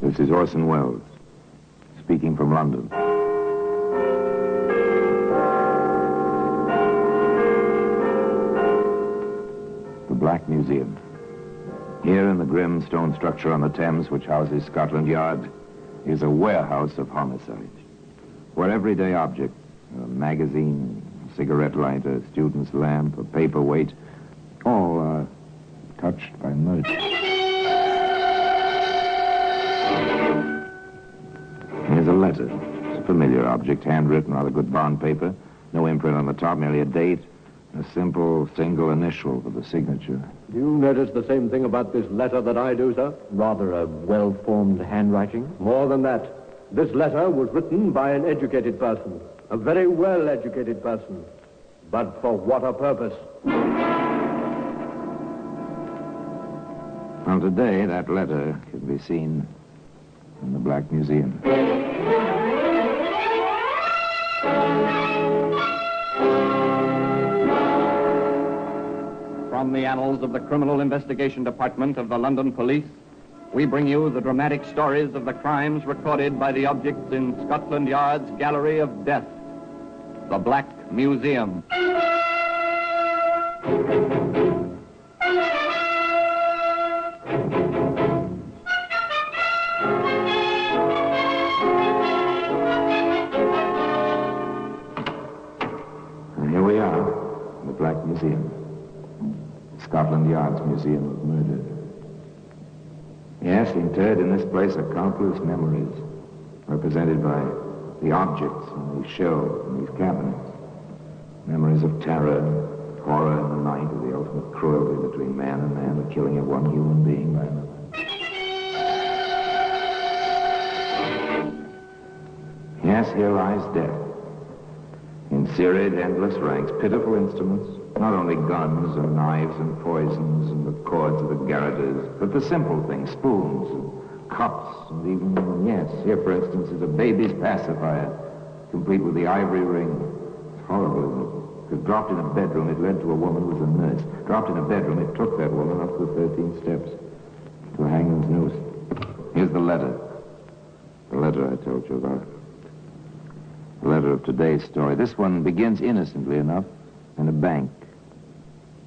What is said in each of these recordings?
This is Orson Welles, speaking from London. The Black Museum. Here in the grim stone structure on the Thames, which houses Scotland Yard, is a warehouse of homicide, where everyday objects, a magazine, a cigarette lighter, a student's lamp, a paperweight, all are touched by murder. Here's a letter. It's a familiar object, handwritten, rather good bond paper. No imprint on the top, merely a date, a simple single initial for the signature. Do you notice the same thing about this letter that I do, sir? Rather a well-formed handwriting? More than that. This letter was written by an educated person, a very well-educated person. But for what a purpose? Well, today, that letter can be seen in the Black Museum. From the annals of the Criminal Investigation Department of the London Police, we bring you the dramatic stories of the crimes recorded by the objects in Scotland Yard's Gallery of Death, the Black Museum. And here we are, in the Black Museum. Scotland Yard's Museum of Murder. Yes, interred in this place are countless memories, represented by the objects in these shelves and these cabinets. Memories of terror, horror in the night, of the ultimate cruelty between man and man, the killing of one human being by another. Yes, here lies death. In serried, endless ranks, pitiful instruments, not only guns and knives and poisons and the cords of the garroters, but the simple things, spoons and cups and even, yes, here, for instance, is a baby's pacifier, complete with the ivory ring. It's horrible, isn't it? Because dropped in a bedroom, it led to a woman who was a nurse. Dropped in a bedroom, it took that woman up the 13 steps to a hangman's noose. Here's the letter. The letter I told you about. The letter of today's story. This one begins innocently enough in a bank.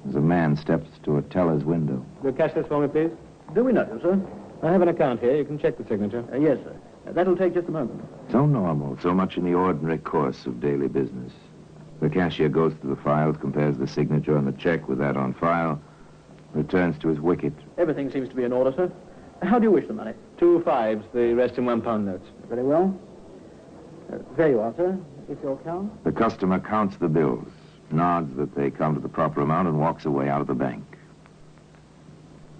As a man steps to a teller's window. Will you cash this for me, please? Do we know, sir? I have an account here. You can check the signature. Yes, sir. That'll take just a moment. So normal, so much in the ordinary course of daily business. The cashier goes through the files, compares the signature on the check with that on file, returns to his wicket. Everything seems to be in order, sir. How do you wish the money? 2 5s, the rest in £1 notes. Very well. There you are, sir. It's your account. The customer counts the bills, nods that they come to the proper amount, and walks away out of the bank.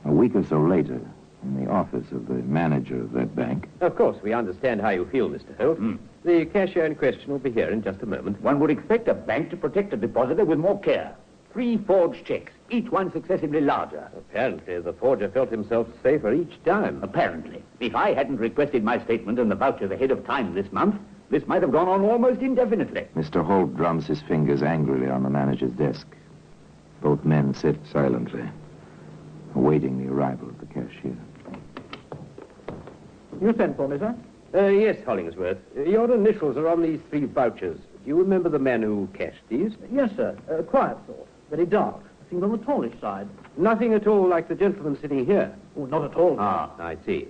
A week or so later, in the office of the manager of that bank. Of course, we understand how you feel, Mr. Holt. The cashier in question will be here in just a moment. One would expect a bank to protect a depositor with more care. 3 forged checks, each one successively larger. Apparently, the forger felt himself safer each time. Apparently. If I hadn't requested my statement and the vouchers ahead of time this month, this might have gone on almost indefinitely. Mr. Holt drums his fingers angrily on the manager's desk. Both men sit silently, awaiting the arrival of the cashier. You sent for me, sir? Yes, Hollingsworth. Your initials are on these 3 vouchers. Do you remember the man who cashed these? Yes, sir. Quiet sort. Very dark. Seemed on the tallish side. Nothing at all like the gentleman sitting here. Oh, not at all. Ah, I see.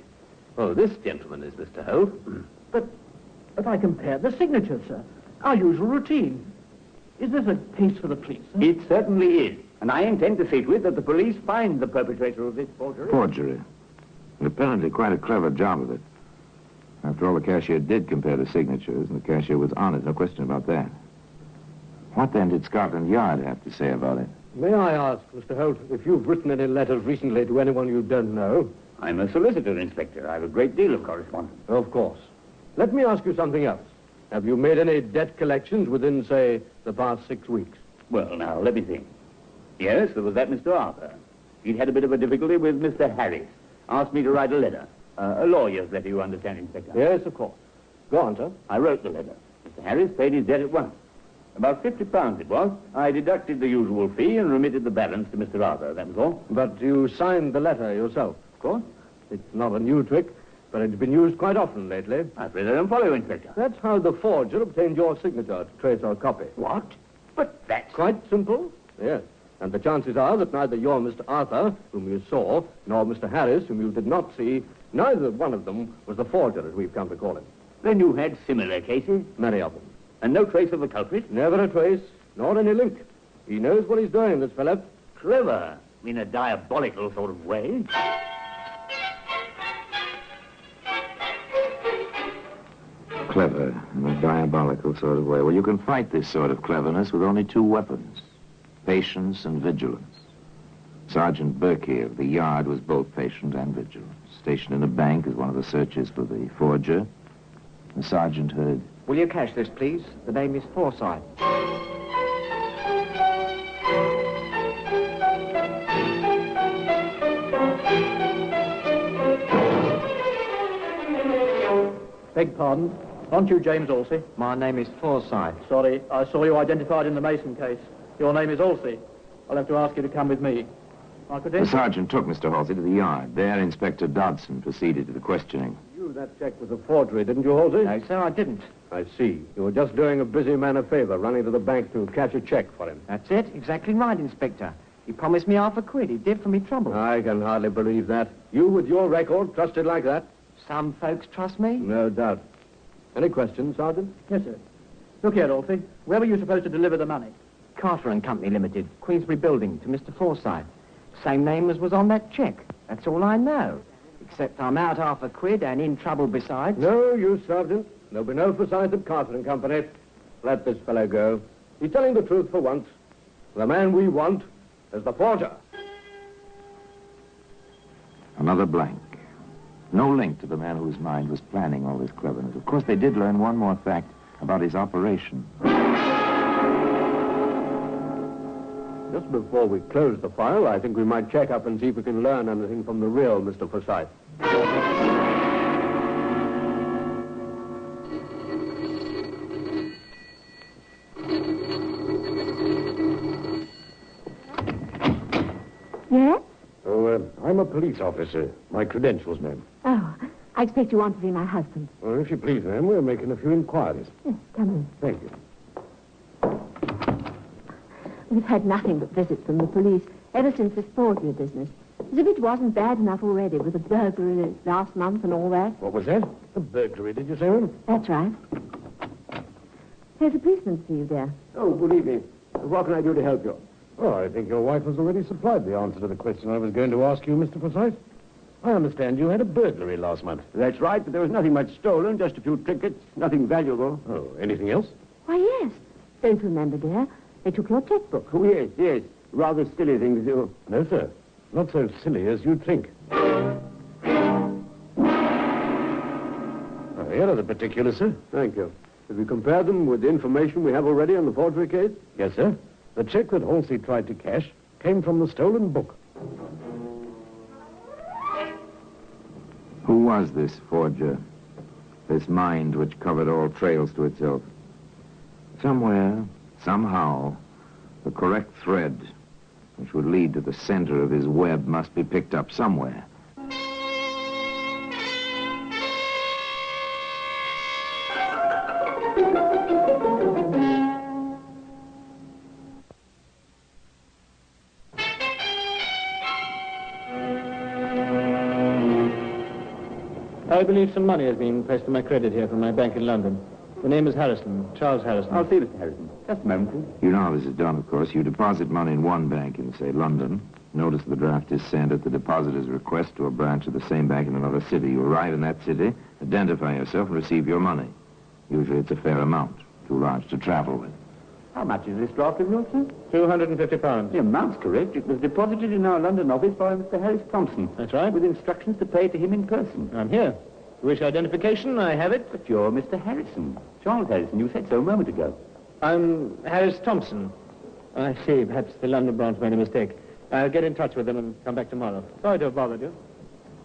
Well, this gentleman is Mr. Holt. But I compared the signatures, sir. Our usual routine. Is this a case for the police, sir? It certainly is. And I intend to see to it that the police find the perpetrator of this forgery. Forgery. And apparently quite a clever job of it. After all, the cashier did compare the signatures, and the cashier was honest, no question about that. What then did Scotland Yard have to say about it? May I ask, Mr. Holt, if you've written any letters recently to anyone you don't know? I'm a solicitor, Inspector. I have a great deal of correspondence. Of course. Let me ask you something else. Have you made any debt collections within, say, the past 6 weeks? Well, now, let me think. Yes, there was that Mr. Arthur. He'd had a bit of a difficulty with Mr. Harris. Asked me to write a letter. A lawyer's letter, you understand, Inspector. Yes, of course. Go on, sir. I wrote the letter. Mr. Harris paid his debt at once. About £50 it was. I deducted the usual fee and remitted the balance to Mr. Arthur, that was all. But you signed the letter yourself. Of course. It's not a new trick. but it's been used quite often lately. I'd rather don't follow you, Inspector. That's how the forger obtained your signature to trace our copy. What? But that's... Quite simple, yes. And the chances are that neither your Mr. Arthur, whom you saw, nor Mr. Harris, whom you did not see, neither one of them was the forger, as we've come to call him. Then you had similar cases? Many of them. And no trace of the culprit? Never a trace, nor any link. He knows what he's doing, this fellow. Clever, in a diabolical sort of way. Clever in a diabolical sort of way. Well, you can fight this sort of cleverness with only two weapons, patience and vigilance. Sergeant Berkey of the Yard was both patient and vigilant. Stationed in a bank as one of the searchers for the forger, the sergeant heard... Will you cash this, please? The name is Forsyth. Beg pardon. Aren't you James Alsey? My name is Forsyth. Sorry, I saw you identified in the Mason case. Your name is Alsey. I'll have to ask you to come with me. My The credentials? sergeant took Mr. Halsey to the Yard. There, Inspector Dodson proceeded to the questioning. You, that check was a forgery, didn't you, Halsey? No, sir, I didn't. I see. You were just doing a busy man a favor, running to the bank to cash a check for him. That's it. Exactly right, Inspector. He promised me £500. He did for me trouble. I can hardly believe that. You, with your record, trusted like that? Some folks trust me. No doubt. Any questions, Sergeant? Yes, sir. Look here, Alsey. Where were you supposed to deliver the money? Carter and Company Limited, Queensbury Building, to Mr. Forsyth. Same name as was on that cheque. That's all I know. Except I'm out £500 and in trouble besides. No use, Sergeant. There'll be no Forsyth at Carter and Company. Let this fellow go. He's telling the truth for once. The man we want is the forger. Another blank. No link to the man whose mind was planning all this cleverness. Of course, they did learn one more fact about his operation. Just before we close the file, I think we might check up and see if we can learn anything from the real Mr. Forsyth. Yes? Oh, I'm a police officer. My credentials, ma'am. Oh, I expect you want to see my husband. Well, if you please, ma'am, we're making a few inquiries. Yes, come in. Thank you. We've had nothing but visits from the police ever since this forgery business. As if it wasn't bad enough already with the burglary last month and all that. What was that? A burglary, did you say, ma'am? That's right. Here's a policeman for you, dear. Oh, good evening. What can I do to help you? Oh, I think your wife has already supplied the answer to the question I was going to ask you, Mr. Forsyth. I understand you had a burglary last month. That's right, but there was nothing much stolen, just a few trinkets, nothing valuable. Oh, anything else? Why, yes. Don't you remember, dear? They took your checkbook. Oh, yes. Rather silly things, too. No, sir. Not so silly as you'd think. Oh, here are the particulars, sir. Thank you. Have you compared them with the information we have already on the forgery case? Yes, sir. The check that Halsey tried to cash came from the stolen book. Who was this forger? This mind which covered all trails to itself? Somewhere, somehow, the correct thread which would lead to the center of his web must be picked up somewhere. I believe some money has been placed to my credit here from my bank in London. The name is Harrison, Charles Harrison. I'll see Mr. Harrison. Just a moment, please. You know how this is done, of course. You deposit money in one bank in, say, London. Notice the draft is sent at the depositor's request to a branch of the same bank in another city. You arrive in that city, identify yourself, and receive your money. Usually it's a fair amount, too large to travel with. How much is this draft of yours, sir? £250. The amount's correct. It was deposited in our London office by Mr. Harris Thompson. That's right. With instructions to pay to him in person. I'm here. You wish identification? I have it. But you're Mr. Harrison. Charles Harrison. You said so a moment ago. I'm Harris Thompson. I see. Perhaps the London branch made a mistake. I'll get in touch with them and come back tomorrow. Sorry to have bothered you.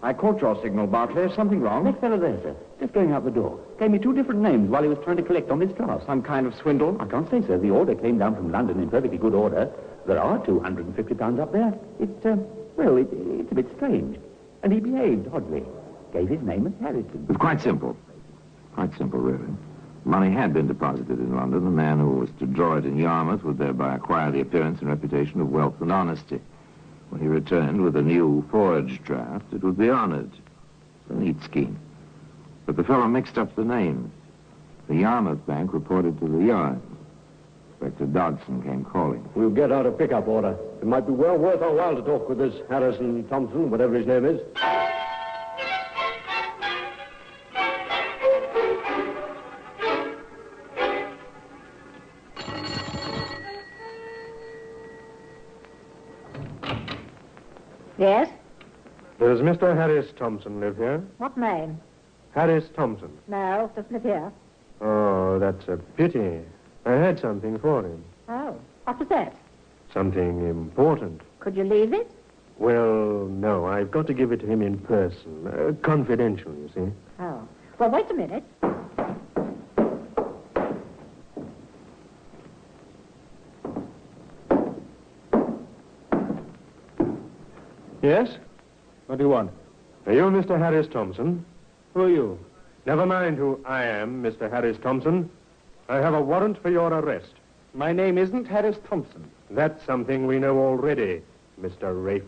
I caught your signal, Barclay. Something wrong? That fellow there, sir. Just going out the door. Gave me two different names while he was trying to collect on this draft. Some kind of swindle? I can't say, sir. The order came down from London in perfectly good order. There are £250 up there. It's a bit strange. And he behaved oddly. gave his name as Harrison. It's quite simple. Quite simple, really. Money had been deposited in London. The man who was to draw it in Yarmouth would thereby acquire the appearance and reputation of wealth and honesty. When he returned with a new forged draft, it would be honored. It's a neat scheme. But the fellow mixed up the names. The Yarmouth bank reported to the Yard. Inspector Dodson came calling. We'll get out a pickup order. It might be well worth our while to talk with this Harrison Thompson, whatever his name is. Yes? Does Mr. Harris Thompson live here? What name? Harris Thompson. No, doesn't live here. Oh, that's a pity. I had something for him. Oh, what was that? Something important. Could you leave it? Well, no, I've got to give it to him in person. Confidential, you see. Oh. Well, wait a minute. Yes? What do you want? Are you Mr. Harris Thompson? Who are you? Never mind who I am, Mr. Harris Thompson. I have a warrant for your arrest. My name isn't Harris Thompson. That's something we know already, Mr. Rafe.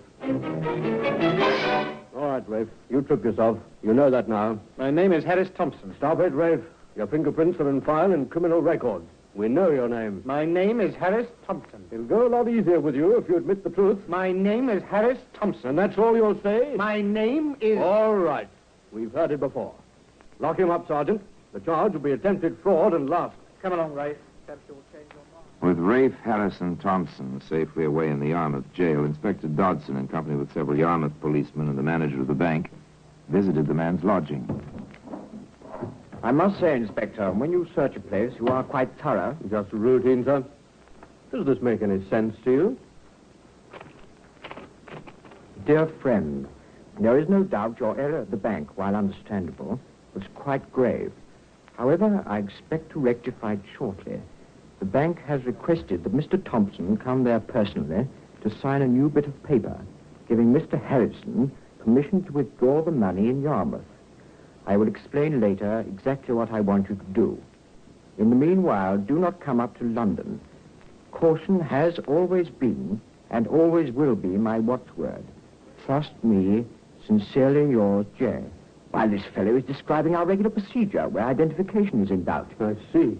All right, Rafe. You took yourself. You know that now. My name is Harris Thompson. Stop it, Rafe. Your fingerprints are in file in criminal records. We know your name. My name is Harris Thompson. It'll go a lot easier with you if you admit the truth. My name is Harris Thompson. And that's all you'll say? My name is... All right. We've heard it before. Lock him up, Sergeant. The charge will be attempted fraud and larceny. Come along, Rafe. Perhaps you'll change your mind. With Rafe Harrison Thompson safely away in the Yarmouth jail, Inspector Dodson, in company with several Yarmouth policemen and the manager of the bank, visited the man's lodging. I must say, Inspector, when you search a place, you are quite thorough. Just a routine, sir. Does this make any sense to you? Dear friend, there is no doubt your error at the bank, while understandable, was quite grave. However, I expect to rectify it shortly. The bank has requested that Mr. Thompson come there personally to sign a new bit of paper, giving Mr. Harrison permission to withdraw the money in Yarmouth. I will explain later exactly what I want you to do. In the meanwhile, do not come up to London. Caution has always been and always will be my watchword. Trust me, sincerely yours, J. While this fellow is describing our regular procedure where identification is in doubt. I see.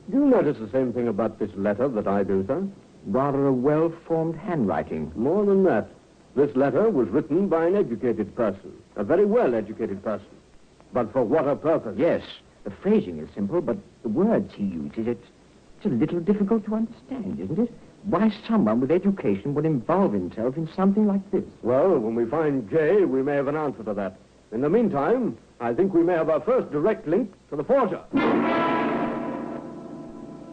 Do you notice the same thing about this letter that I do, sir? Rather a well-formed handwriting. More than that. This letter was written by an educated person. A very well-educated person. But for what a purpose? Yes, the phrasing is simple, but the words he uses, it's a little difficult to understand, isn't it? Why someone with education would involve himself in something like this? Well, when we find Jay, we may have an answer to that. In the meantime, I think we may have our first direct link to the forger.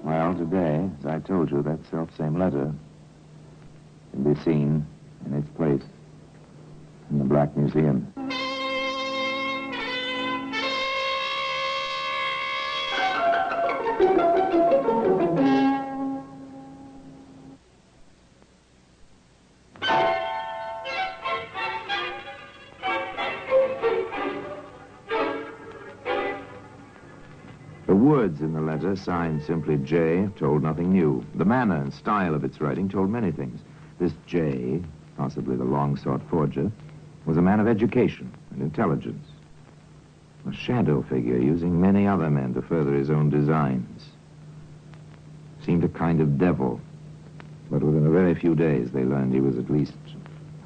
Well, today, as I told you, that self-same letter can be seen in its place in the Black Museum. The words in the letter, signed simply J, told nothing new. The manner and style of its writing told many things. This J, possibly the long-sought forger, was a man of education and intelligence. A shadow figure using many other men to further his own designs. Seemed a kind of devil. But within a very few days, they learned he was at least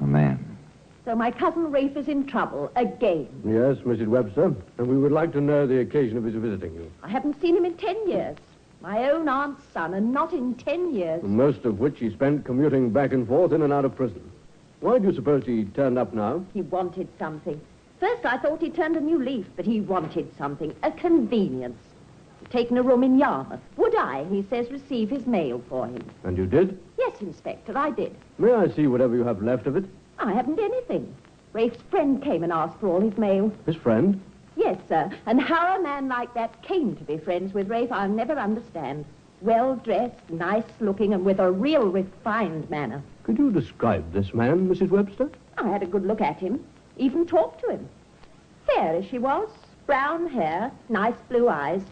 a man. So my cousin Rafe is in trouble again. Yes, Mrs. Webster. And we would like to know the occasion of his visiting you. I haven't seen him in 10 years. My own aunt's son, and not in 10 years. Most of which he spent commuting back and forth in and out of prison. Why do you suppose he turned up now? He wanted something. First I thought he turned a new leaf, but he wanted something. A convenience. He'd taken a room in Yarmouth. Would I, he says, receive his mail for him? And you did? Yes, Inspector, I did. May I see whatever you have left of it? I haven't anything. Rafe's friend came and asked for all his mail. His friend? Yes, sir. And how a man like that came to be friends with Rafe, I'll never understand. Well-dressed, nice-looking, and with a real refined manner. Could you describe this man, Mrs. Webster? I had a good look at him. Even talked to him. Fair as she was. Brown hair, nice blue eyes.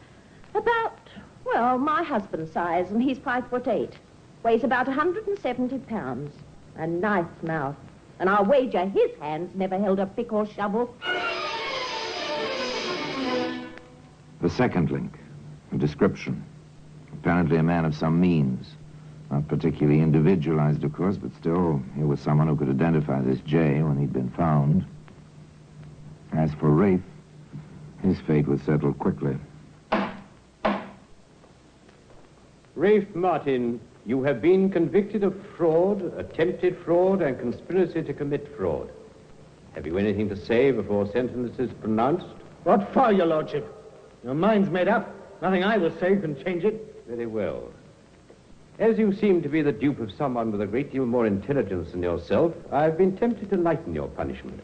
About, well, my husband's size, and he's 5'8". Weighs about 170 pounds. A nice mouth. And I'll wager his hands never held a pick or shovel. The second link, a description. Apparently a man of some means. Not particularly individualized, of course, but still, here was someone who could identify this Jay when he'd been found. As for Rafe, his fate was settled quickly. Rafe Martin, you have been convicted of fraud, attempted fraud, and conspiracy to commit fraud. Have you anything to say before sentence is pronounced? What for, your lordship? Your mind's made up. Nothing I will say can change it. Very well. As you seem to be the dupe of someone with a great deal more intelligence than yourself, I've been tempted to lighten your punishment.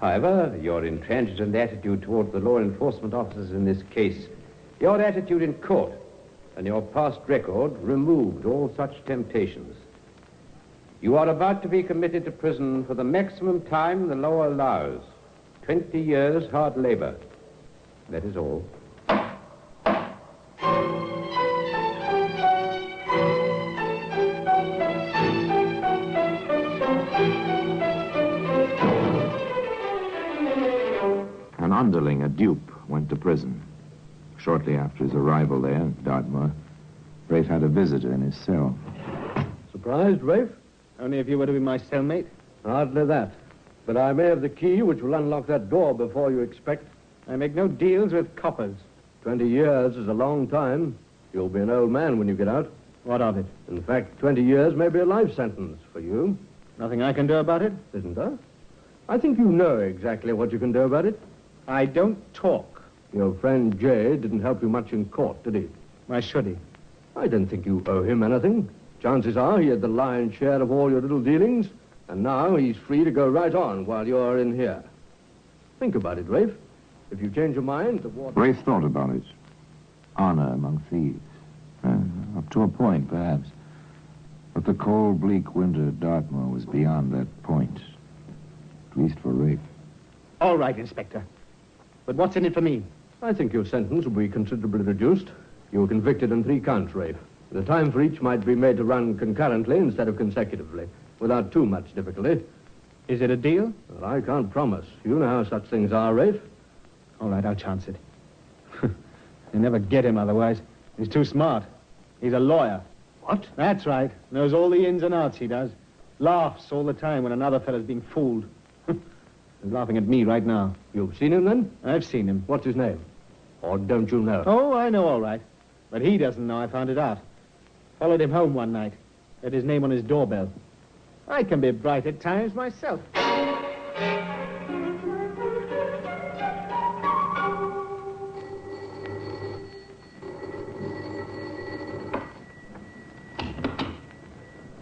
However, your intransigent attitude toward the law enforcement officers in this case, your attitude in court, and your past record removed all such temptations. You are about to be committed to prison for the maximum time the law allows. 20 years hard labor. That is all. An underling, a dupe, went to prison. Shortly after his arrival there, Dartmoor, Rafe had a visitor in his cell. Surprised, Rafe? Only if you were to be my cellmate. Hardly that. But I may have the key which will unlock that door before you expect. I make no deals with coppers. 20 years is a long time. You'll be an old man when you get out. What of it? In fact, 20 years may be a life sentence for you. Nothing I can do about it? Isn't there? I think you know exactly what you can do about it. I don't talk. Your friend Jay didn't help you much in court, did he? Why should he? I don't think you owe him anything. Chances are he had the lion's share of all your little dealings, and now he's free to go right on while you're in here. Think about it, Rafe. If you change your mind, the water... Rafe thought about it. Honor among thieves. Up to a point, perhaps. But the cold, bleak winter at Dartmoor was beyond that point. At least for Rafe. All right, Inspector. But what's in it for me? I think your sentence will be considerably reduced. You were convicted on 3 counts, Rafe. The time for each might be made to run concurrently instead of consecutively, without too much difficulty. Is it a deal? Well, I can't promise. You know how such things are, Rafe. All right, I'll chance it. You never get him otherwise. He's too smart. He's a lawyer. What? That's right. Knows all the ins and outs, he does. Laughs all the time when another fellow's being fooled. He's laughing at me right now. You've seen him, then? I've seen him. What's his name? Or don't you know? Oh, I know all right. But he doesn't know I found it out. Followed him home one night. Had his name on his doorbell. I can be bright at times myself.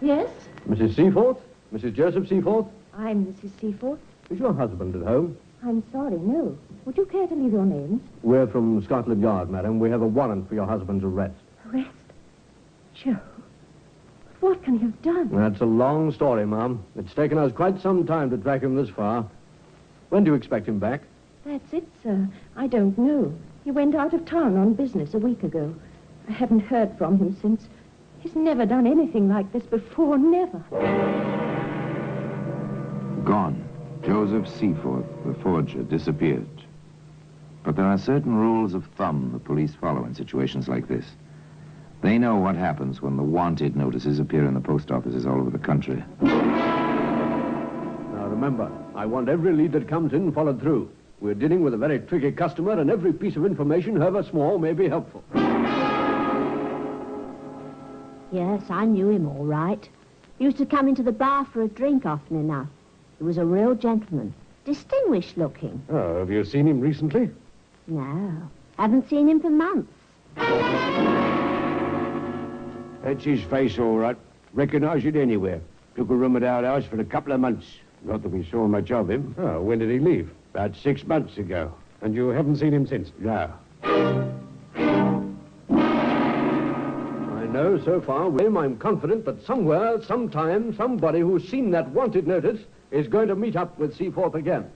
Yes? Mrs. Seaforth? Mrs. Joseph Seaforth? I'm Mrs. Seaforth. Is your husband at home? I'm sorry, no. Would you care to leave your names? We're from Scotland Yard, madam. We have a warrant for your husband's arrest. Arrest? Joe. What can he have done? That's a long story, ma'am. It's taken us quite some time to track him this far. When do you expect him back? That's it, sir. I don't know. He went out of town on business a week ago. I haven't heard from him since. He's never done anything like this before, never. Gone. Joseph Seaforth, the forger, disappeared. But there are certain rules of thumb the police follow in situations like this. They know what happens when the wanted notices appear in the post offices all over the country. Now, remember, I want every lead that comes in followed through. We're dealing with a very tricky customer, and every piece of information, however small, may be helpful. Yes, I knew him all right. He used to come into the bar for a drink often enough. He was a real gentleman. Distinguished looking. Oh, have you seen him recently? No, haven't seen him for months. That's his face, all right. Recognize it anywhere. Took a room at our house for a couple of months. Not that we saw much of him. Oh, when did he leave? About 6 months ago. And you haven't seen him since? No. I know so far, William, I'm confident that somewhere, sometime, somebody who's seen that wanted notice is going to meet up with Seaforth again.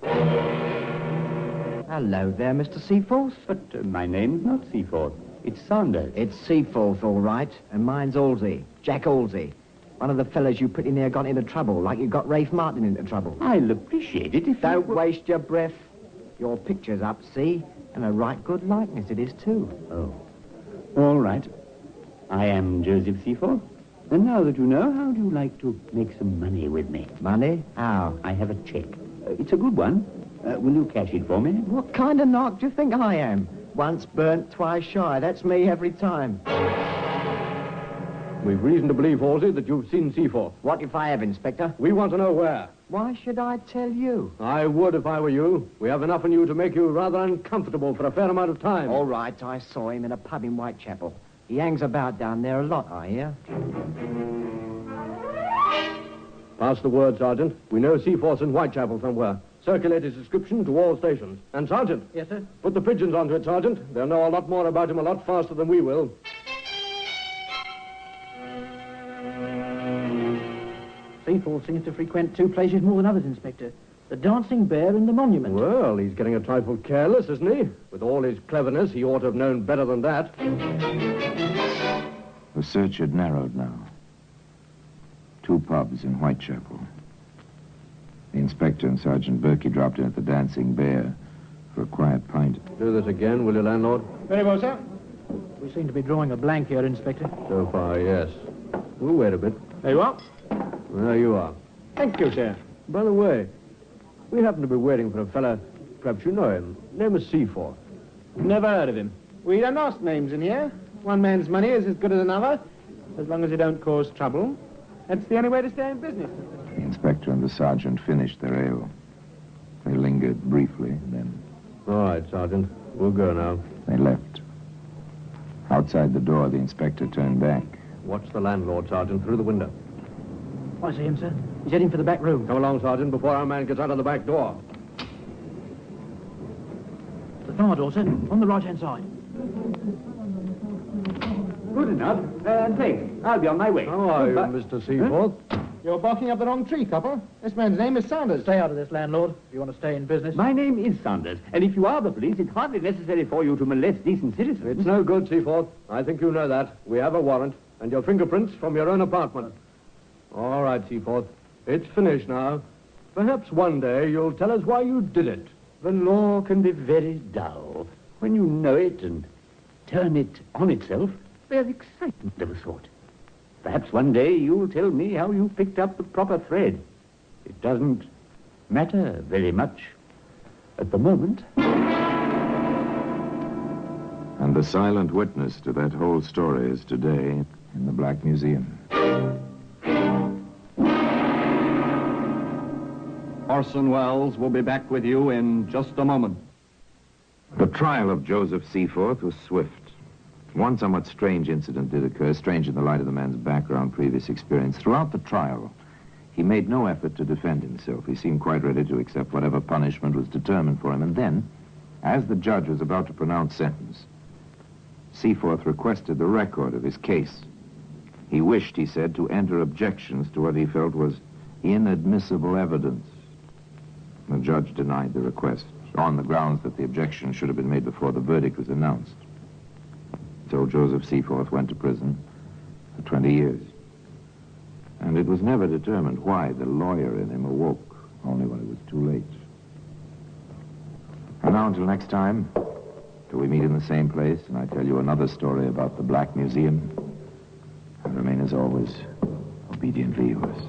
Hello there, Mr. Seaforth. But my name's not Seaforth. It's Saunders. It's Seaforth, all right, and mine's Halsey, Jack Halsey. One of the fellas you pretty near got into trouble, like you got Rafe Martin into trouble. I'll appreciate it if Don't waste your breath. Your picture's up, see? And a right good likeness it is, too. Oh. All right. I am Joseph Seaforth. And now that you know, how do you like to make some money with me? Money? How? I have a check. It's a good one. Will you cash it for me? What kind of knock do you think I am? Once burnt, twice shy. That's me every time. We've reason to believe, Halsey, that you've seen Seaforth. What if I have, Inspector? We want to know where. Why should I tell you? I would if I were you. We have enough in you to make you rather uncomfortable for a fair amount of time. All right, I saw him in a pub in Whitechapel. He hangs about down there a lot, I hear. Pass the word, Sergeant. We know Seaforth's in Whitechapel somewhere. Circulate his description to all stations. And, Sergeant. Yes, sir? Put the pigeons onto it, Sergeant. They'll know a lot more about him a lot faster than we will. Seaforth seems to frequent two places more than others, Inspector. The Dancing Bear and the Monument. Well, he's getting a trifle careless, isn't he? With all his cleverness, he ought to have known better than that. The search had narrowed now. 2 pubs in Whitechapel. The inspector and Sergeant Berkey dropped in at the Dancing Bear for a quiet pint. Do this again, will you, landlord? Very well, sir. We seem to be drawing a blank here, Inspector. So far, yes. We'll wait a bit. There you are. There you are. Thank you, sir. By the way, we happen to be waiting for a fella, perhaps you know him. Name is Seaforth. Never heard of him. We don't ask names in here. One man's money is as good as another, as long as you don't cause trouble. That's the only way to stay in business. The inspector and the sergeant finished their ale. They lingered briefly, then All right, Sergeant. We'll go now. they left. Outside the door, the inspector turned back. Watch the landlord, Sergeant, through the window. I see him, sir. He's heading for the back room. Come along, Sergeant, before our man gets out of the back door. The fire door, sir. On the right-hand side. Good enough. Thanks. I'll be on my way. How are you, Goodbye. Mr. Seaforth? You're barking up the wrong tree, copper. This man's name is Saunders. Stay out of this, landlord, if you want to stay in business. My name is Saunders, and if you are the police, it's hardly necessary for you to molest decent citizens. It's no good, Seaforth. I think you know that. We have a warrant, and your fingerprints from your own apartment. All right, Seaforth. It's finished now. Perhaps one day you'll tell us why you did it. The law can be very dull. When you know it and turn it on itself, there's excitement of a sort. Perhaps one day you'll tell me how you picked up the proper thread. It doesn't matter very much at the moment. And the silent witness to that whole story is today in the Black Museum. Orson Welles will be back with you in just a moment. The trial of Joseph Seaforth was swift. One somewhat strange incident did occur, strange in the light of the man's background, previous experience. Throughout the trial, he made no effort to defend himself. He seemed quite ready to accept whatever punishment was determined for him. And then, as the judge was about to pronounce sentence, Seaforth requested the record of his case. He wished, he said, to enter objections to what he felt was inadmissible evidence. The judge denied the request on the grounds that the objection should have been made before the verdict was announced. So Joseph Seaforth went to prison for 20 years. And it was never determined why the lawyer in him awoke, only when it was too late. And now until next time, till we meet in the same place and I tell you another story about the Black Museum, I remain as always obediently yours.